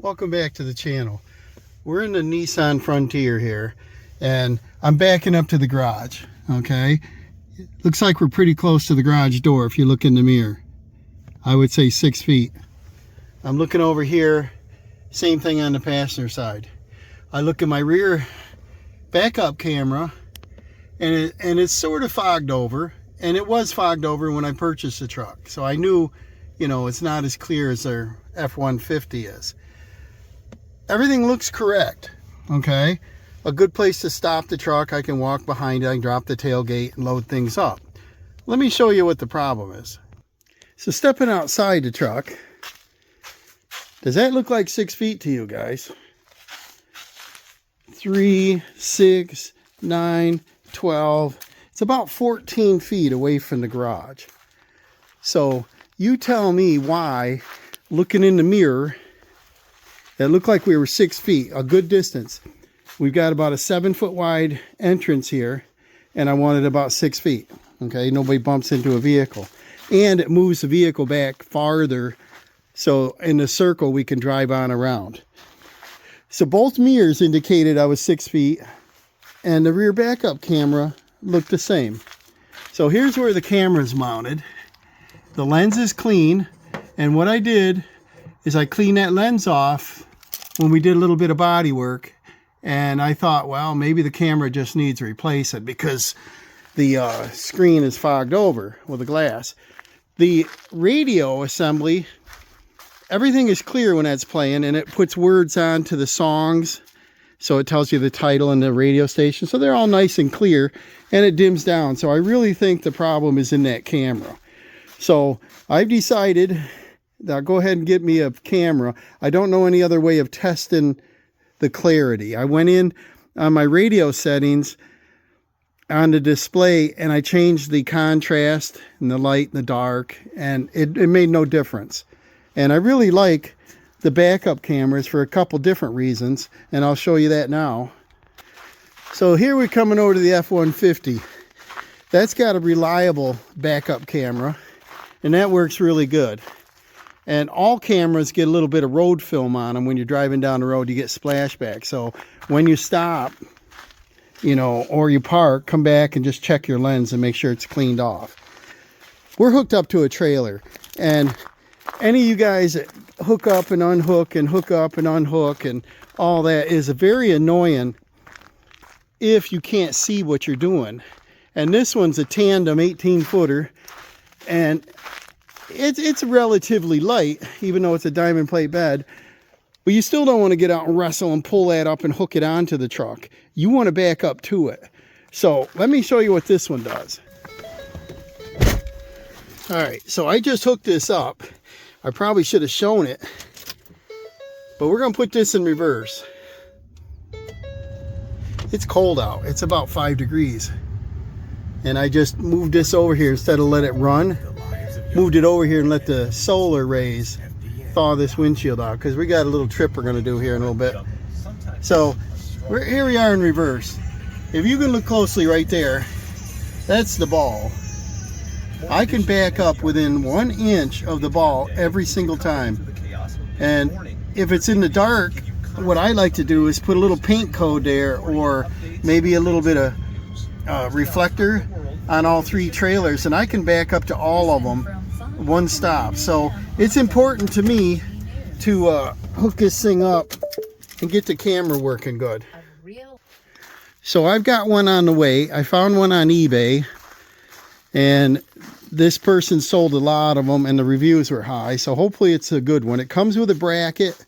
Welcome back to the channel. We're in the Nissan Frontier here, and I'm backing up to the garage. Okay, looks like we're pretty close to the garage door. If you look in the mirror, I would say 6 feet. I'm looking over here, same thing on the passenger side. I look at my rear backup camera, and it's sort of fogged over, and it was fogged over when I purchased the truck, so I knew, it's not as clear as their F-150 is. Everything looks correct. Okay, a good place to stop the truck. I can walk behind it, I can drop the tailgate and load things up. Let me show you what the problem is. So stepping outside the truck, does that look like 6 feet to you guys? 3, 6, 9, 12. It's about 14 feet away from the garage. So you tell me why, looking in the mirror, it looked like we were 6 feet, a good distance. We've got about a 7-foot wide entrance here, and I wanted about 6 feet. Okay, nobody bumps into a vehicle. And it moves the vehicle back farther, so in the circle we can drive on around. So both mirrors indicated I was 6 feet, and the rear backup camera looked the same. So here's where the camera's mounted. The lens is clean, and what I did is I cleaned that lens off when we did a little bit of body work, and I thought, well, maybe the camera just needs replacing because the screen is fogged over with the glass. The radio assembly, everything is clear when that's playing, and it puts words onto the songs, so it tells you the title and the radio station, so they're all nice and clear, and it dims down. So I really think the problem is in that camera. So I've decided, now go ahead and get me a camera. I don't know any other way of testing the clarity. I went in on my radio settings on the display, and I changed the contrast and the light and the dark, and it made no difference. And I really like the backup cameras for a couple different reasons, and I'll show you that now. So here we're coming over to the F-150. That's got a reliable backup camera, and that works really good. And all cameras get a little bit of road film on them. When you're driving down the road, you get splashback. So when you stop, or you park, come back and just check your lens and make sure it's cleaned off. We're hooked up to a trailer, and any of you guys that hook up and unhook and hook up and unhook and all that is very annoying if you can't see what you're doing. And this one's a tandem 18-footer, and it's relatively light, even though it's a diamond plate bed, but you still don't want to get out and wrestle and pull that up and hook it onto the truck. You want to back up to it. So let me show you what this one does. All right, so I just hooked this up. I probably should have shown it, but we're going to put this in reverse. It's cold out. It's about 5 degrees. And I just moved this over here instead of let it run. Moved it over here and let the solar rays thaw this windshield out, because we got a little trip we're going to do here in a little bit. So here we are in reverse. If you can look closely right there, that's the ball. I can back up within 1 inch of the ball every single time. And if it's in the dark, what I like to do is put a little paint code there, or maybe a little bit of reflector on all 3 trailers, and I can back up to all of them one stop. So it's important to me to hook this thing up and get the camera working good. So I've got one on the way. I found one on eBay, and this person sold a lot of them, and the reviews were high, so hopefully it's a good one. It comes with a bracket,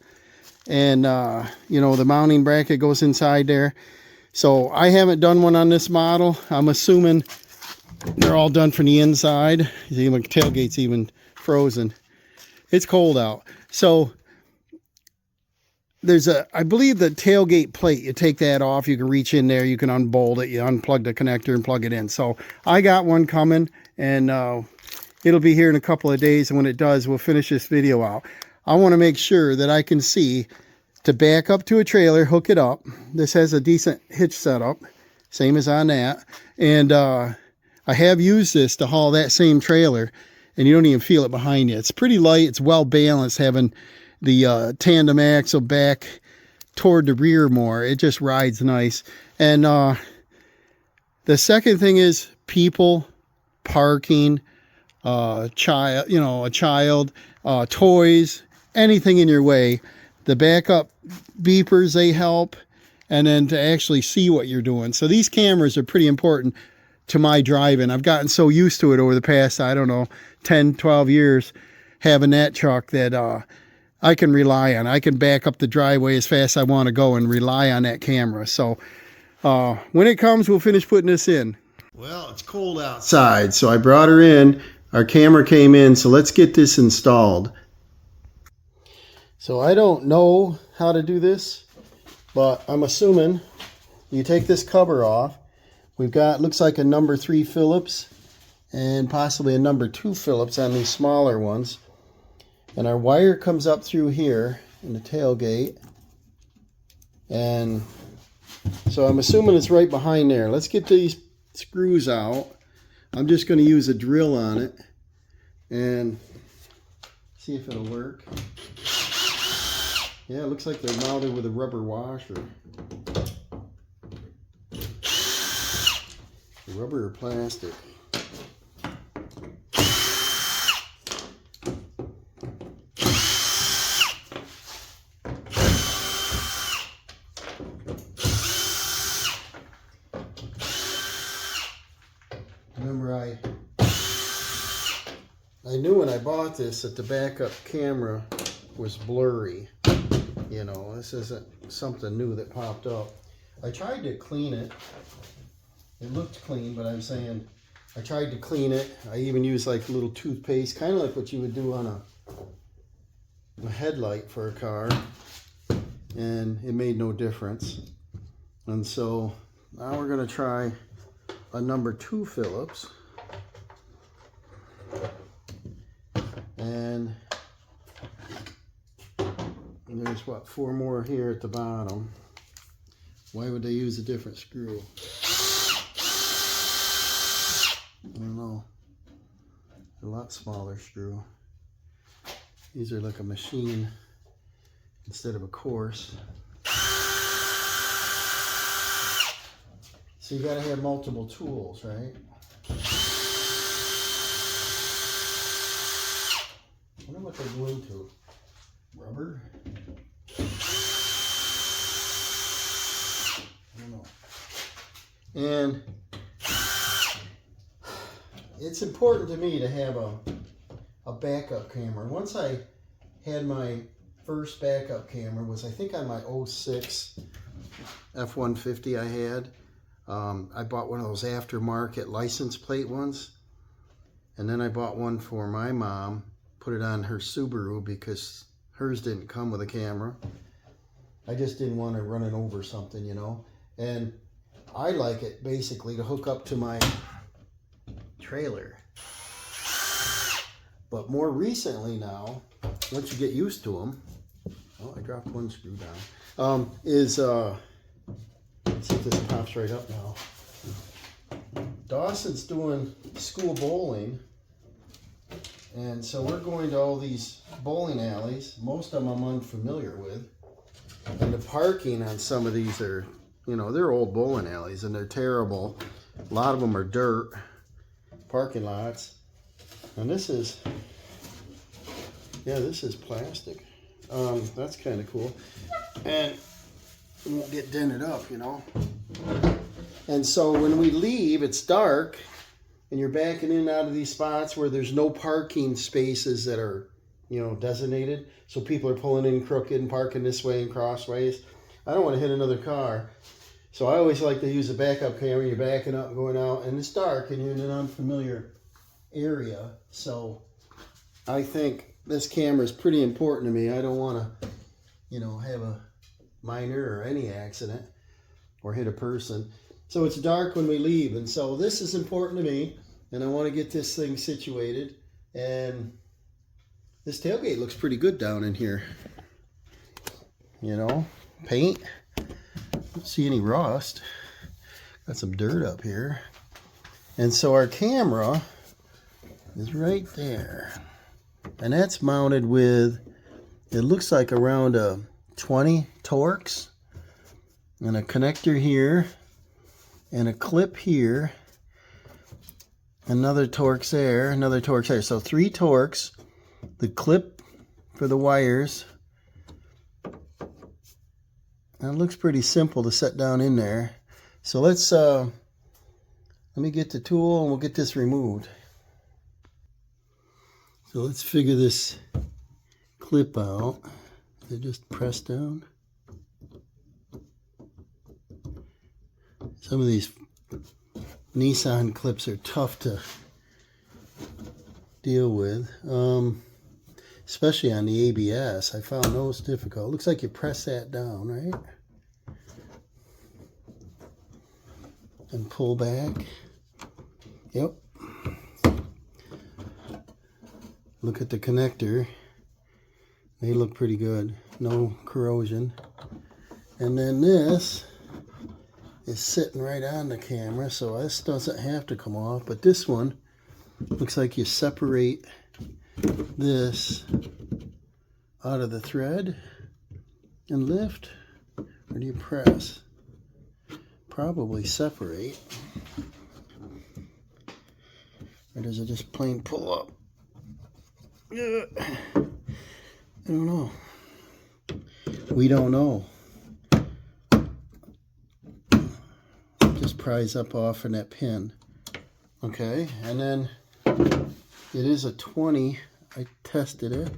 and the mounting bracket goes inside there. So I haven't done one on this model. I'm assuming they're all done from the inside. See, my tailgate's even frozen. It's cold out. So there's I believe the tailgate plate, you take that off, you can reach in there, you can unbolt it, you unplug the connector and plug it in. So I got one coming, and it'll be here in a couple of days, and when it does, we'll finish this video out. I want to make sure that I can see to back up to a trailer, hook it up. This has a decent hitch setup, same as on that, and I have used this to haul that same trailer, and you don't even feel it behind you. It's pretty light. It's well balanced, having the tandem axle back toward the rear more. It just rides nice. And the second thing is people, parking, child, a child, toys, anything in your way. The backup beepers, they help. And then to actually see what you're doing. So these cameras are pretty important to my driving. I've gotten so used to it over the past, I don't know, 10, 12 years, having that truck that I can rely on. I can back up the driveway as fast as I want to go and rely on that camera. So when it comes, we'll finish putting this in. Well, it's cold outside, so I brought her in. Our camera came in, so let's get this installed. So I don't know how to do this, but I'm assuming you take this cover off. We've got, looks like a number 3 Phillips and possibly a number 2 Phillips on these smaller ones. And our wire comes up through here in the tailgate. And so I'm assuming it's right behind there. Let's get these screws out. I'm just going to use a drill on it and see if it'll work. Yeah, it looks like they're mounted with a rubber washer. Rubber or plastic? Remember, I knew when I bought this that the backup camera was blurry. You know, this isn't something new that popped up. I tried to clean it. It looked clean, but I'm saying I tried to clean it. I even used like a little toothpaste, kind of like what you would do on a headlight for a car, and it made no difference. And so now we're going to try a number 2 Phillips. And there's what, 4 more here at the bottom. Why would they use a different screw? I don't know. A lot smaller screw. These are like a machine instead of a course. So you gotta have multiple tools, right? I wonder what they go into. Rubber? I don't know. And it's important to me to have a backup camera. Once I had my first backup camera, was I think on my 06 F-150 I had. I bought one of those aftermarket license plate ones. And then I bought one for my mom, put it on her Subaru because hers didn't come with a camera. I just didn't want to run it over something, you know. And I like it basically to hook up to my trailer. But more recently now, once you get used to them, oh, I dropped one screw down, let's see if this pops right up now. Dawson's doing school bowling, and so we're going to all these bowling alleys. Most of them I'm unfamiliar with, and the parking on some of these are, you know, they're old bowling alleys and they're terrible. A lot of them are dirt parking lots, and this is, yeah, this is plastic. That's kind of cool, and it won't get dented up, you know. And so when we leave, it's dark, and you're backing in and out of these spots where there's no parking spaces that are, you know, designated. So people are pulling in crooked and parking this way and crossways. I don't want to hit another car. So I always like to use a backup camera. You're backing up and going out, and it's dark, and you're in an unfamiliar area. So I think this camera is pretty important to me. I don't want to, you know, have a minor or any accident or hit a person. So it's dark when we leave, and so this is important to me, and I want to get this thing situated. And this tailgate looks pretty good down in here, you know. Paint, don't see any rust. Got some dirt up here, and so our camera is right there, and that's mounted with it looks like around 20 Torx, and a connector here, and a clip here, another Torx there, another Torx there. So 3 Torx, the clip for the wires. And it looks pretty simple to set down in there. So let's let me get the tool and we'll get this removed. So let's figure this clip out. They just press down. Some of these Nissan clips are tough to deal with, especially on the ABS. I found those difficult. Looks like you press that down, right? And pull back. Yep. Look at the connector. They look pretty good. No corrosion. And then this is sitting right on the camera, so this doesn't have to come off. But this one looks like you separate this out of the thread and lift. Or do you press? Probably separate. Or does it just plain pull up? I don't know. We don't know. Just prise up off in that pin. Okay, and then it is a 20. I tested it.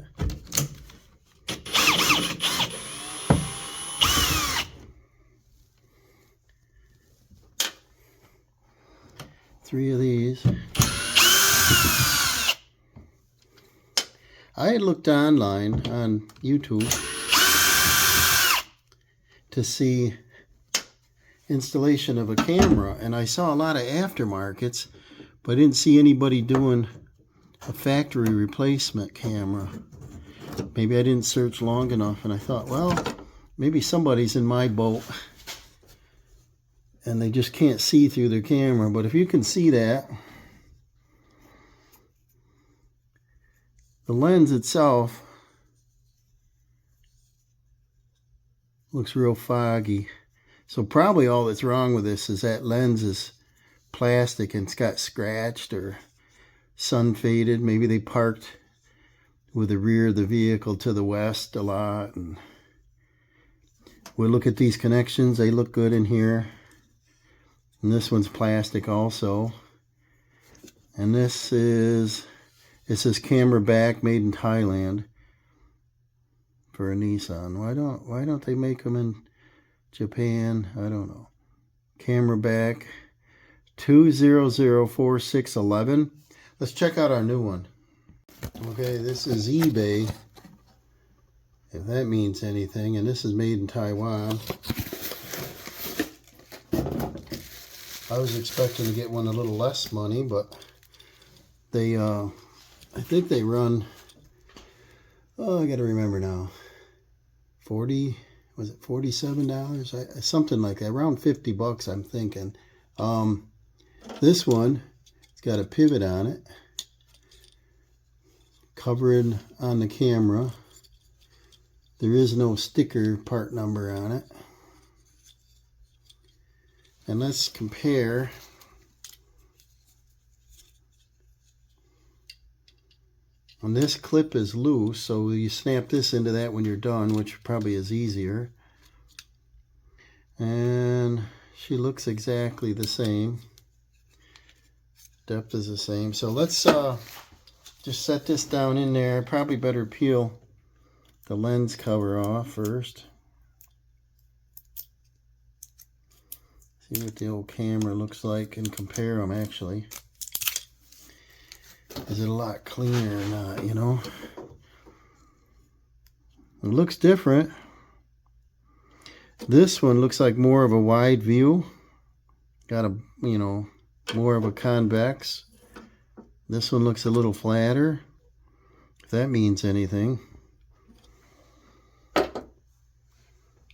Three of these. I had looked online on YouTube to see installation of a camera, and I saw a lot of aftermarkets, but I didn't see anybody doing a factory replacement camera. Maybe I didn't search long enough, and I thought, well, maybe somebody's in my boat and they just can't see through their camera. But if you can see that, the lens itself looks real foggy. So probably all that's wrong with this is that lens is plastic and it's got scratched or sun faded. Maybe they parked with the rear of the vehicle to the west a lot. And we'll look at these connections. They look good in here. And this one's plastic also. And this is, it says camera back, made in Thailand, for a Nissan. Why don't they make them in Japan? I don't know. Camera back 2004611. Let's check out our new one. Okay, this is eBay, if that means anything, and this is made in Taiwan. I was expecting to get one a little less money, but they I think they run, oh, I gotta remember now, 40, was it $47? Something like that, around 50 bucks, I'm thinking. This one, it's got a pivot on it, covered on the camera. There is no sticker part number on it. And let's compare. And this clip is loose, so you snap this into that when you're done, which probably is easier. And she looks exactly the same. Depth is the same. So let's just set this down in there. Probably better peel the lens cover off first. See what the old camera looks like and compare them actually. Is it a lot cleaner or not, you know? It looks different. This one looks like more of a wide view. Got a, you know, more of a convex. This one looks a little flatter, if that means anything.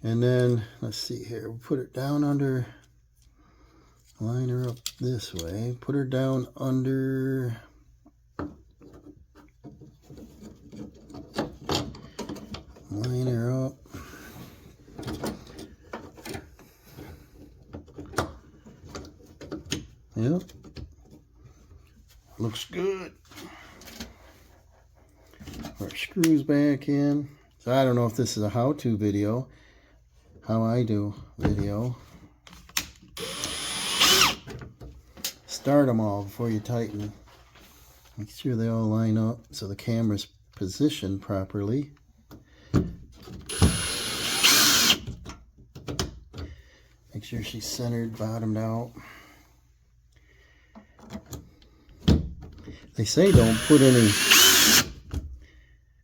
And then, let's see here, we'll put it down under, line her up this way, put her down under, Yep. Looks good. Our screws back in. So I don't know if this is a how-to video. How I do video. Start them all before you tighten. Make sure they all line up so the camera's positioned properly. Make sure she's centered, bottomed out. They say don't put any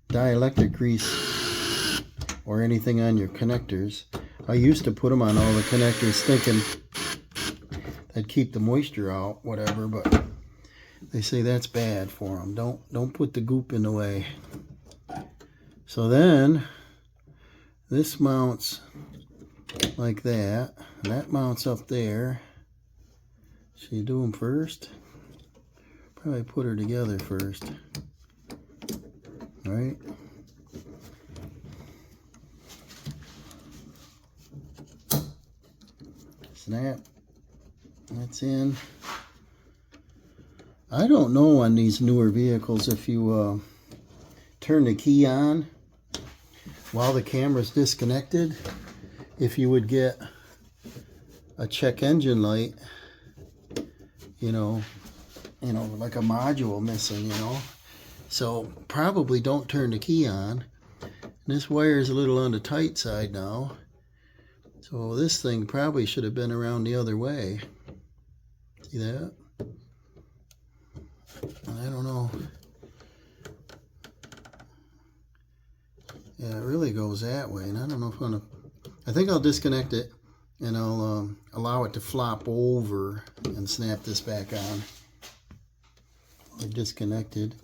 dielectric grease or anything on your connectors. I used to put them on all the connectors thinking that'd keep the moisture out, whatever, but they say that's bad for them. Don't put the goop in the way. So then this mounts like that, and that mounts up there. So you do them first. Probably put her together first. All right. Snap. That's in. I don't know on these newer vehicles if you turn the key on while the camera's disconnected, if you would get a check engine light, you know, like a module missing, So probably don't turn the key on. This wire is a little on the tight side now. So this thing probably should have been around the other way. See that? I don't know. Yeah, it really goes that way. And I don't know if I'm going to... I think I'll disconnect it and I'll allow it to flop over and snap this back on. They're disconnected.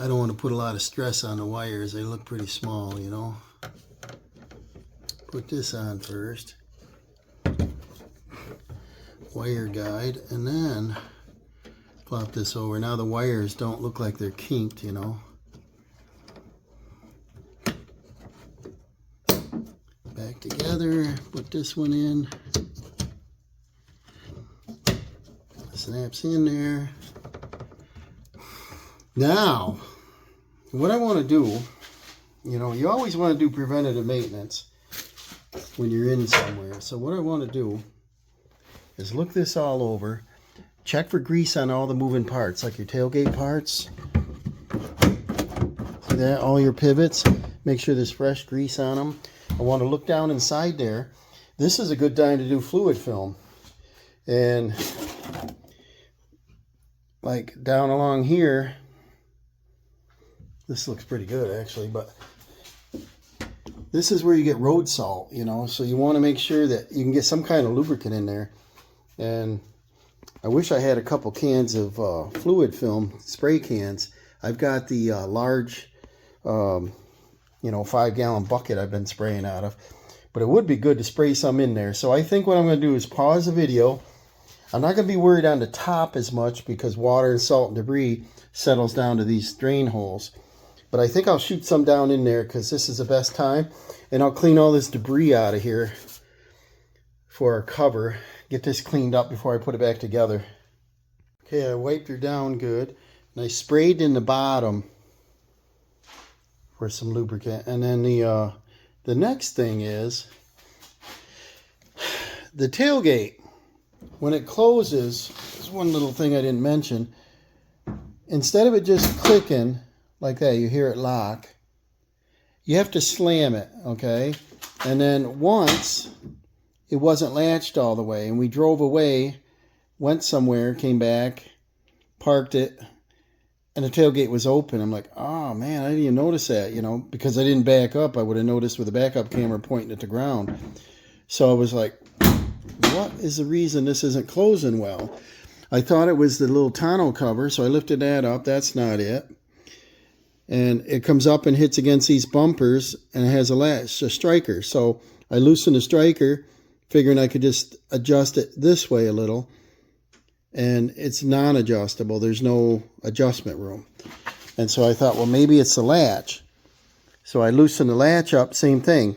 I don't want to put a lot of stress on the wires. They look pretty small, Put this on first. Wire guide, and then flop this over. Now the wires don't look like they're kinked, Back together, put this one in. Snaps in there. Now, what I want to do, you always want to do preventative maintenance when you're in somewhere. So what I want to do is look this all over. Check for grease on all the moving parts, like your tailgate parts. See that? All your pivots. Make sure there's fresh grease on them. I want to look down inside there. This is a good time to do fluid film. And like down along here, this looks pretty good actually, but this is where you get road salt, so you want to make sure that you can get some kind of lubricant in there. And I wish I had a couple cans of fluid film, spray cans. I've got the large, 5-gallon bucket I've been spraying out of, but it would be good to spray some in there. So I think what I'm going to do is pause the video. I'm not going to be worried on the top as much because water and salt and debris settles down to these drain holes. But I think I'll shoot some down in there because this is the best time. And I'll clean all this debris out of here for our cover. Get this cleaned up before I put it back together. Okay, I wiped her down good. And I sprayed in the bottom for some lubricant. And then the next thing is the tailgate. When it closes, there's one little thing I didn't mention. Instead of it just clicking like that, you hear it lock, you have to slam it, okay? And then once it wasn't latched all the way, and we drove away, went somewhere, came back, parked it, and the tailgate was open. I'm like, oh man, I didn't even notice that, because I didn't back up. I would have noticed with a backup camera pointing at the ground. So I was like, what is the reason this isn't closing well? I thought it was the little tonneau cover, so I lifted that up. That's not it. And it comes up and hits against these bumpers, and it has a latch, a striker. So I loosened the striker, figuring I could just adjust it this way a little. And it's non-adjustable. There's no adjustment room. And so I thought, well, maybe it's the latch. So I loosened the latch up, same thing.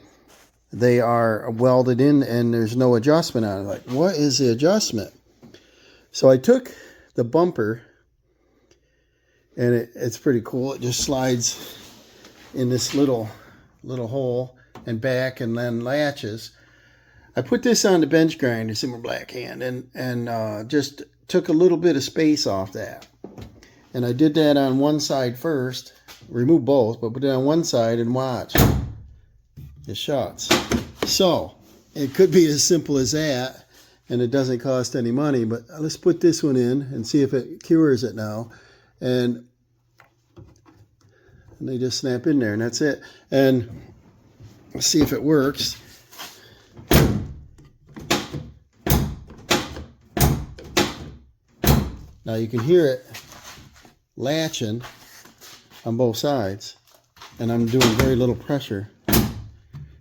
They are welded in and there's no adjustment on it. Like, what is the adjustment? So I took the bumper, and it's pretty cool. It just slides in this little hole and back, and then latches. I put this on the bench grinder, Simmer Black Hand, and just took a little bit of space off that. And I did that on one side first. Remove both, but put it on one side and watch. It shuts. So it could be as simple as that, and it doesn't cost any money. But let's put this one in and see if it cures it now. And they just snap in there, and that's it. And let's see if it works. Now you can hear it latching on both sides, and I'm doing very little pressure.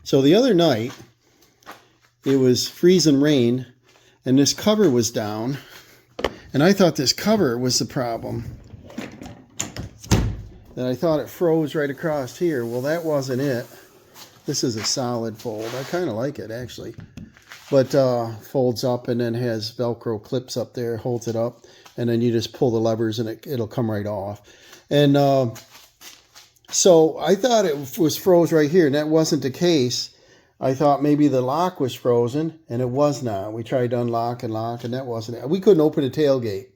So the other night, it was freezing rain, and this cover was down, and I thought this cover was the problem. And I thought it froze right across here. Well, that wasn't it. This is a solid fold. I kind of like it, actually. But folds up and then has Velcro clips up there, holds it up, and then you just pull the levers and it'll come right off. And so I thought it was froze right here, and that wasn't the case. I thought maybe the lock was frozen, and it was not. We tried to unlock and lock, and that wasn't it. We couldn't open the tailgate.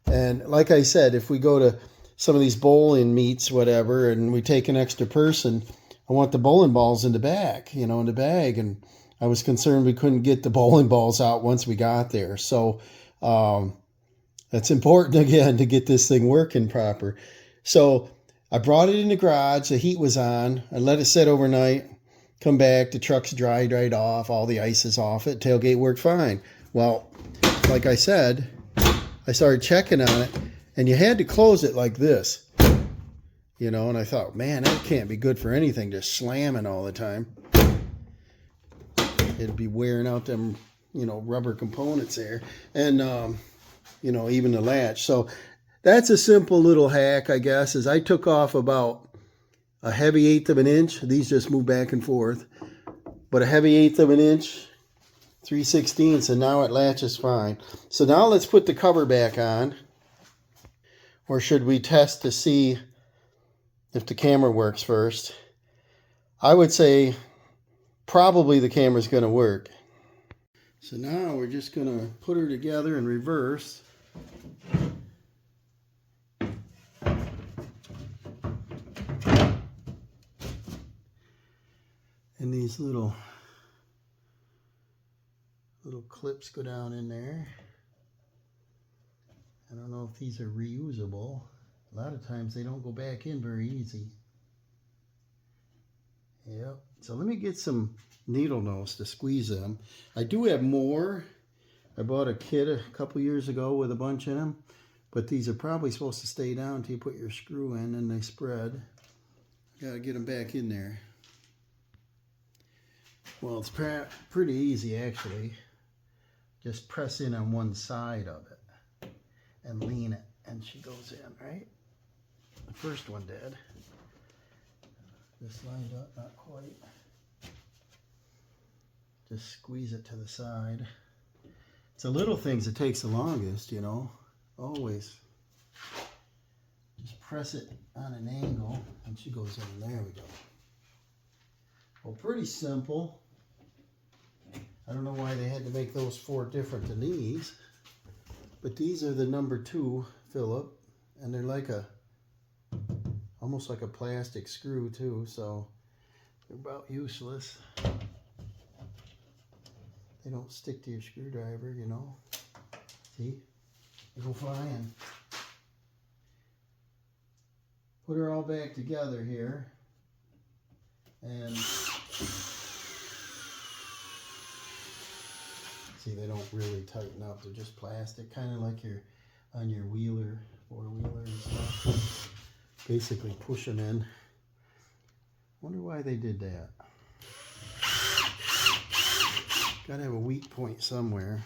And like I said, if we go to some of these bowling meets, whatever, and we take an extra person, I want the bowling balls in the back, in the bag. And I was concerned we couldn't get the bowling balls out once we got there. So that's important, again, to get this thing working proper. So I brought it in the garage. The heat was on. I let it sit overnight. Come back. The truck's dried right off. All the ice is off it. Tailgate worked fine. Well, like I said, I started checking on it, and you had to close it like this. And I thought, man, that can't be good for anything, just slamming all the time. It'd be wearing out them, rubber components there. And, even the latch. So that's a simple little hack, I guess, is I took off about a heavy 1/8 of an inch. These just move back and forth. But a heavy 1/8 of an inch, 3/16, and now it latches fine. So now let's put the cover back on. Or should we test to see if the camera works first? I would say probably the camera's going to work. So now we're just going to put her together in reverse. And these little clips go down in there. I don't know if these are reusable. A lot of times they don't go back in very easy. Yep. So let me get some needle nose to squeeze them. I do have more. I bought a kit a couple years ago with a bunch in them. But these are probably supposed to stay down until you put your screw in and they spread. Got to get them back in there. Well, it's pretty easy, actually. Just press in on one side of it and lean it, and she goes in, right? The first one did. This lined up, not quite. Just squeeze it to the side. It's the little things that takes the longest, always. Just press it on an angle, and she goes in. There we go. Well, pretty simple. I don't know why they had to make those 4 different than these, but these are the number 2 Phillip, and they're like almost like a plastic screw too, so they're about useless. They don't stick to your screwdriver, See? They go flying. Put her all back together here, and see, they don't really tighten up. They're just plastic, kind of like you're on your wheeler, 4-wheeler and stuff. Basically push them in. Wonder why they did that. Gotta have a weak point somewhere.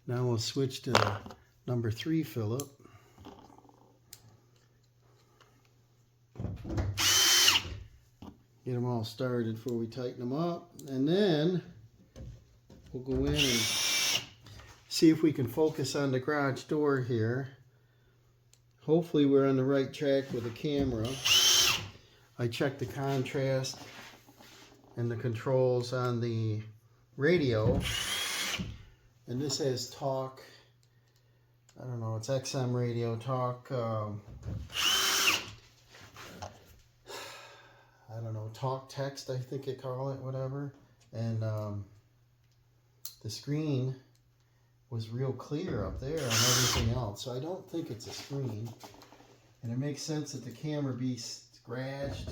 Now we'll switch to the number 3 Phillip. Get them all started before we tighten them up. And then we'll go in and see if we can focus on the garage door here. Hopefully we're on the right track with the camera. I checked the contrast and the controls on the radio, and this has talk. I don't know, it's XM radio talk. I don't know, talk text, I think they call it, whatever. And the screen was real clear up there on everything else, so I don't think it's a screen. And it makes sense that the camera be scratched.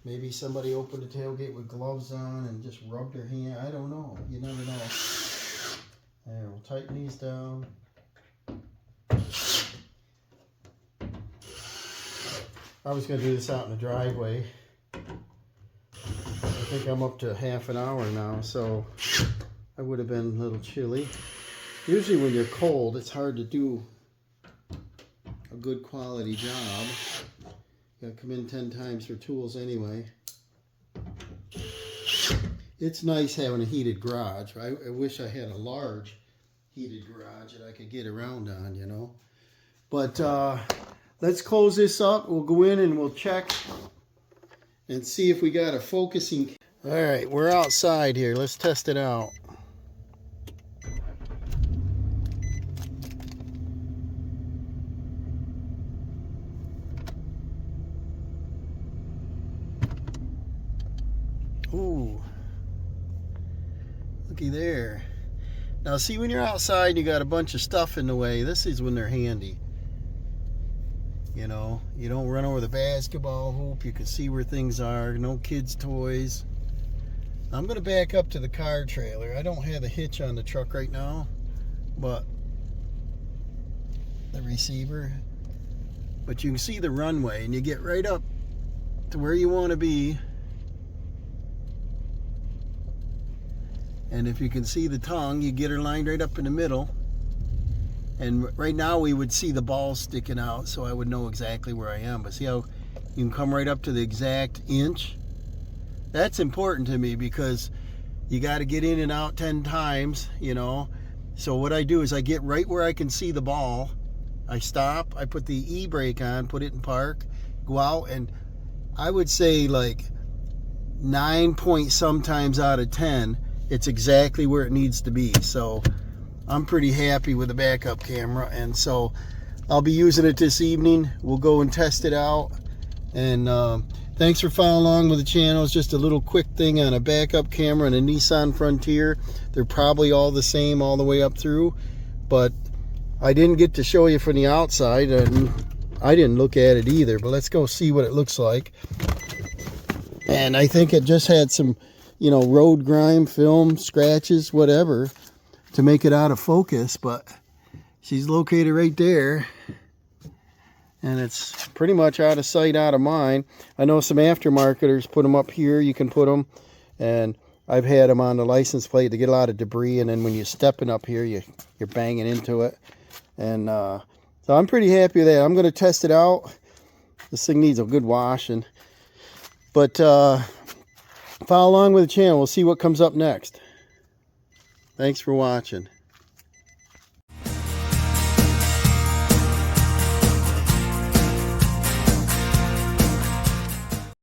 Maybe somebody opened the tailgate with gloves on and just rubbed their hand. I don't know. You never know. There, we'll tighten these down. I was going to do this out in the driveway. I think I'm up to half an hour now, so I would have been a little chilly. Usually when you're cold, it's hard to do a good quality job. You gotta come in 10 times for tools anyway. It's nice having a heated garage. I wish I had a large heated garage that I could get around on, you know. But let's close this up. We'll go in and we'll check and see if we got a focusing. All right, we're outside here. Let's test it out. Ooh, looky there. Now see, when you're outside and you got a bunch of stuff in the way, this is when they're handy. You know, you don't run over the basketball hoop. You can see where things are. No kids' toys. I'm going to back up to the car trailer. I don't have the hitch on the truck right now, but the receiver. But you can see the runway, and you get right up to where you want to be. And if you can see the tongue, you get her lined right up in the middle. And right now we would see the balls sticking out, so I would know exactly where I am. But see how you can come right up to the exact inch? That's important to me because you got to get in and out 10 times, you know. So what I do is I get right where I can see the ball. I stop, I put the e-brake on, put it in park, go out, and I would say like 9 point sometimes out of 10, it's exactly where it needs to be. So I'm pretty happy with the backup camera, and so I'll be using it this evening. We'll go and test it out. And thanks for following along with the channel. It's just a little quick thing on a backup camera and a Nissan Frontier. They're probably all the same all the way up through, but I didn't get to show you from the outside, and I didn't look at it either. But let's go see what it looks like. And I think it just had some, you know, road grime, film, scratches, whatever, to make it out of focus. But she's located right there, and it's pretty much out of sight, out of mind. I know some aftermarketers put them up here. You can put them, and I've had them on the license plate to get a lot of debris, and then when you're stepping up here, you're banging into it. And so I'm pretty happy with that. I'm going to test it out. This thing needs a good washing. But follow along with the channel. We'll see what comes up next. Thanks for watching.